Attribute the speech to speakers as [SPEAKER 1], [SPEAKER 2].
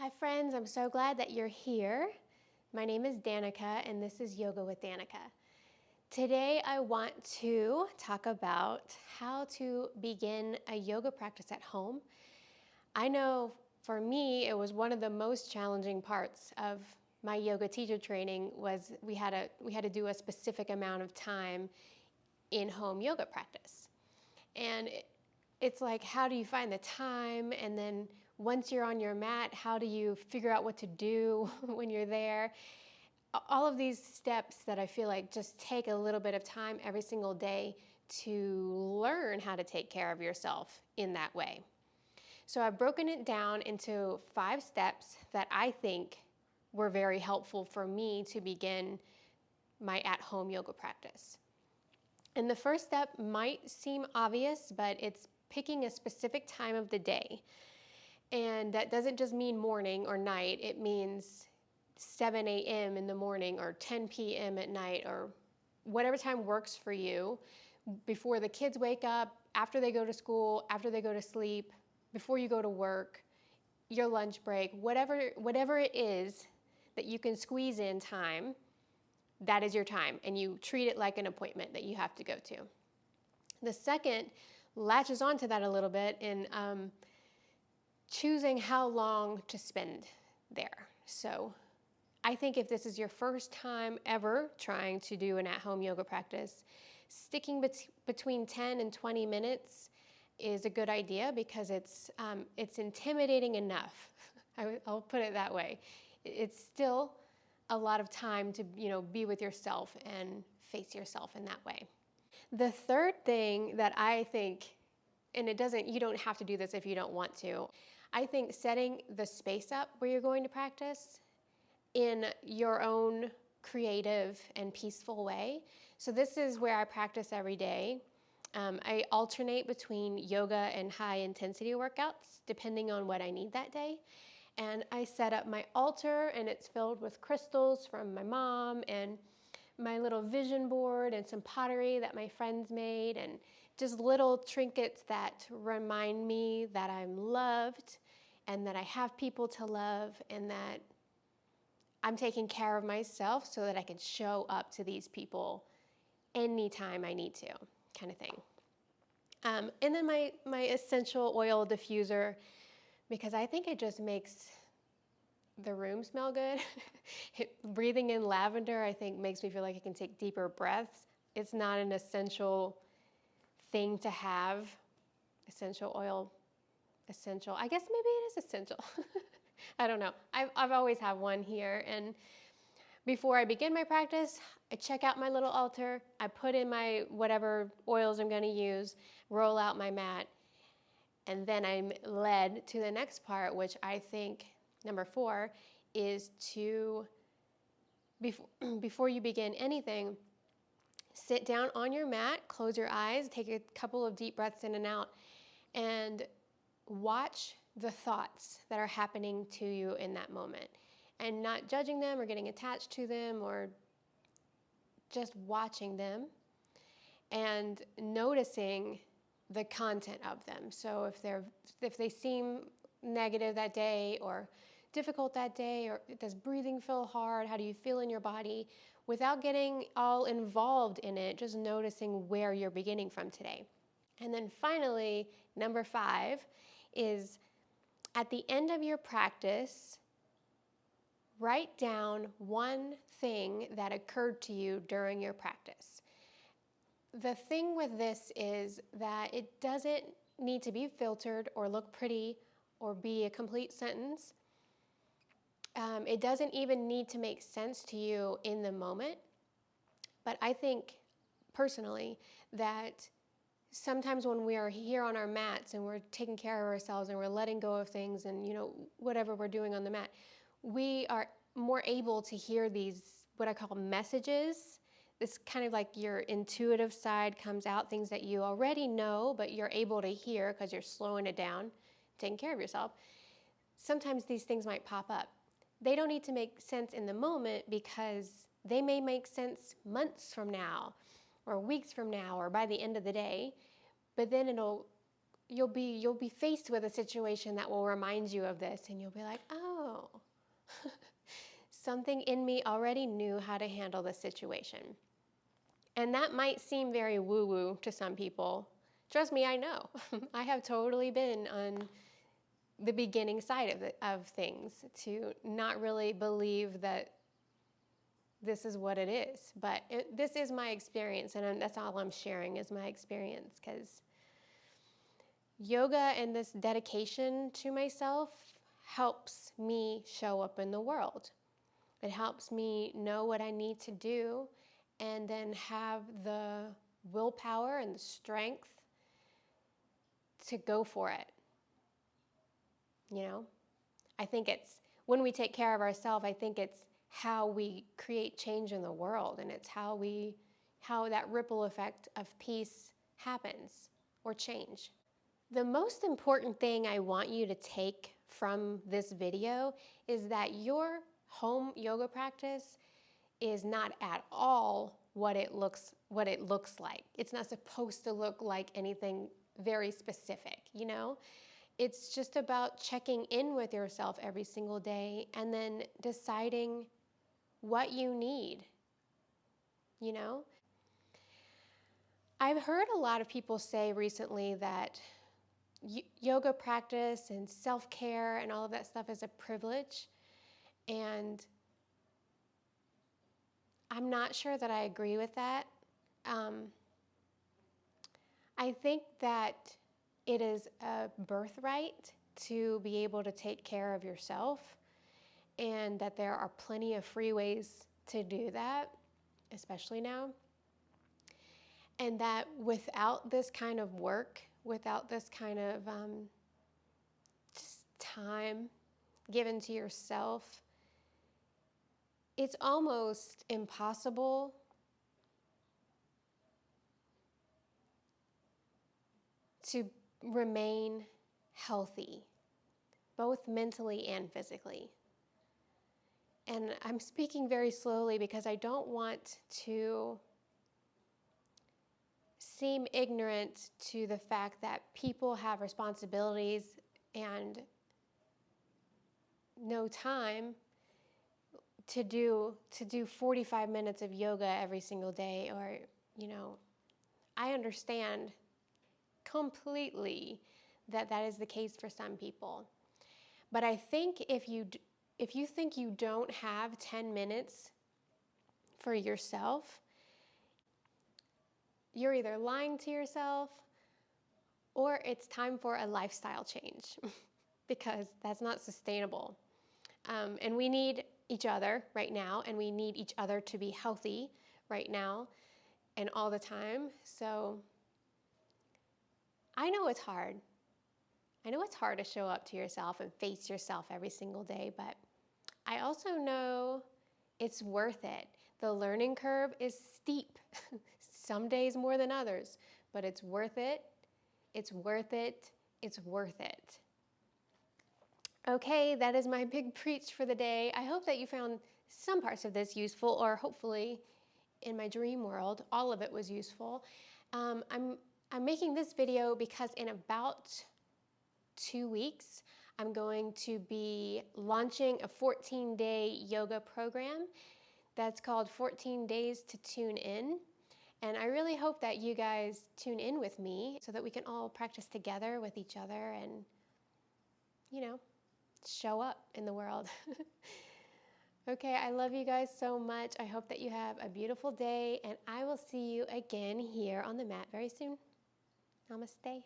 [SPEAKER 1] Hi friends, I'm so glad that you're here. My name is Danica and this is Yoga with Danica. Today I want to talk about how to begin a yoga practice at home. I know for me it was one of the most challenging parts of my yoga teacher training was we had to do a specific amount of time in home yoga practice. And it's like, how do you find the time? And then once you're on your mat, how do you figure out what to do when you're there? All of these steps that I feel like just take a little bit of time every single day to learn how to take care of yourself in that way. So I've broken it down into 5 steps that I think were very helpful for me to begin my at-home yoga practice. And the first step might seem obvious, but it's picking a specific time of the day. And that doesn't just mean morning or night. It means 7 a.m. in the morning or 10 p.m. at night or whatever time works for you, before the kids wake up, after they go to school, after they go to sleep, before you go to work, your lunch break, whatever it is that you can squeeze in time, that is your time, and you treat it like an appointment that you have to go to. The second latches onto that a little bit in choosing how long to spend there. So I think if this is your first time ever trying to do an at-home yoga practice, sticking between 10 and 20 minutes is a good idea because it's intimidating enough. I'll put it that way. It's still a lot of time to be with yourself and face yourself in that way. The third thing that I think, and you don't have to do this if you don't want to, I think setting the space up where you're going to practice in your own creative and peaceful way. So this is where I practice every day. I alternate between yoga and high intensity workouts depending on what I need that day. And I set up my altar, and it's filled with crystals from my mom and my little vision board and some pottery that my friends made and just little trinkets that remind me that I'm loved and that I have people to love and that I'm taking care of myself so that I can show up to these people anytime I need to, kind of thing. And then my essential oil diffuser, because I think it just makes the room smell good. Breathing in lavender, I think, makes me feel like I can take deeper breaths. It's not an essential thing to have. Essential oil, essential. I guess maybe it is essential. I don't know. I've always had one here, and before I begin my practice, I check out my little altar, I put in my whatever oils I'm going to use, roll out my mat, and then I'm led to the next part, which I think, number 4, is to, before you begin anything, sit down on your mat, close your eyes, take a couple of deep breaths in and out, and watch the thoughts that are happening to you in that moment. And not judging them or getting attached to them or just watching them and noticing the content of them. So if they seem negative that day or difficult that day, or does breathing feel hard? How do you feel in your body? Without getting all involved in it, just noticing where you're beginning from today. And then finally, number 5 is at the end of your practice, write down one thing that occurred to you during your practice. The thing with this is that it doesn't need to be filtered or look pretty or be a complete sentence. It doesn't even need to make sense to you in the moment. But I think personally that sometimes when we are here on our mats and we're taking care of ourselves and we're letting go of things and whatever we're doing on the mat, we are more able to hear these, what I call messages. This kind of like your intuitive side comes out, things that you already know, but you're able to hear because you're slowing it down, taking care of yourself. Sometimes these things might pop up. They don't need to make sense in the moment because they may make sense months from now or weeks from now or by the end of the day, but then it'll you'll be faced with a situation that will remind you of this, and you'll be like, oh, something in me already knew how to handle this situation. And that might seem very woo-woo to some people. Trust me, I know. I have totally been on the beginning side of things, to not really believe that this is what it is. But this is my experience, and that's all I'm sharing is my experience, because yoga and this dedication to myself helps me show up in the world. It helps me know what I need to do and then have the willpower and the strength to go for it. You know, I think it's when we take care of ourselves, I think it's how we create change in the world, and it's how that ripple effect of peace happens or change. The most important thing I want you to take from this video is that your home yoga practice is not at all what it looks like. It's not supposed to look like anything very specific, you know? It's just about checking in with yourself every single day and then deciding what you need, you know? I've heard a lot of people say recently that yoga practice and self-care and all of that stuff is a privilege, and I'm not sure that I agree with that. I think that it is a birthright to be able to take care of yourself, and that there are plenty of free ways to do that, especially now. And that without this kind of work, without this kind of just time given to yourself, it's almost impossible to remain healthy, both mentally and physically. And I'm speaking very slowly because I don't want to seem ignorant to the fact that people have responsibilities and no time to do 45 minutes of yoga every single day, or, you know, I understand completely that is the case for some people. But I think if you think you don't have 10 minutes for yourself, you're either lying to yourself or it's time for a lifestyle change because that's not sustainable. And we need each other right now, and we need each other to be healthy right now and all the time. So I know it's hard. I know it's hard to show up to yourself and face yourself every single day, but I also know it's worth it. The learning curve is steep, some days more than others, but it's worth it. It's worth it. It's worth it. Okay, that is my big preach for the day. I hope that you found some parts of this useful, or hopefully in my dream world, all of it was useful. I'm making this video because in about 2 weeks, I'm going to be launching a 14-day yoga program that's called 14 Days to Tune In. And I really hope that you guys tune in with me so that we can all practice together with each other and, you know, show up in the world. Okay, I love you guys so much. I hope that you have a beautiful day, and I will see you again here on the mat very soon. Namaste.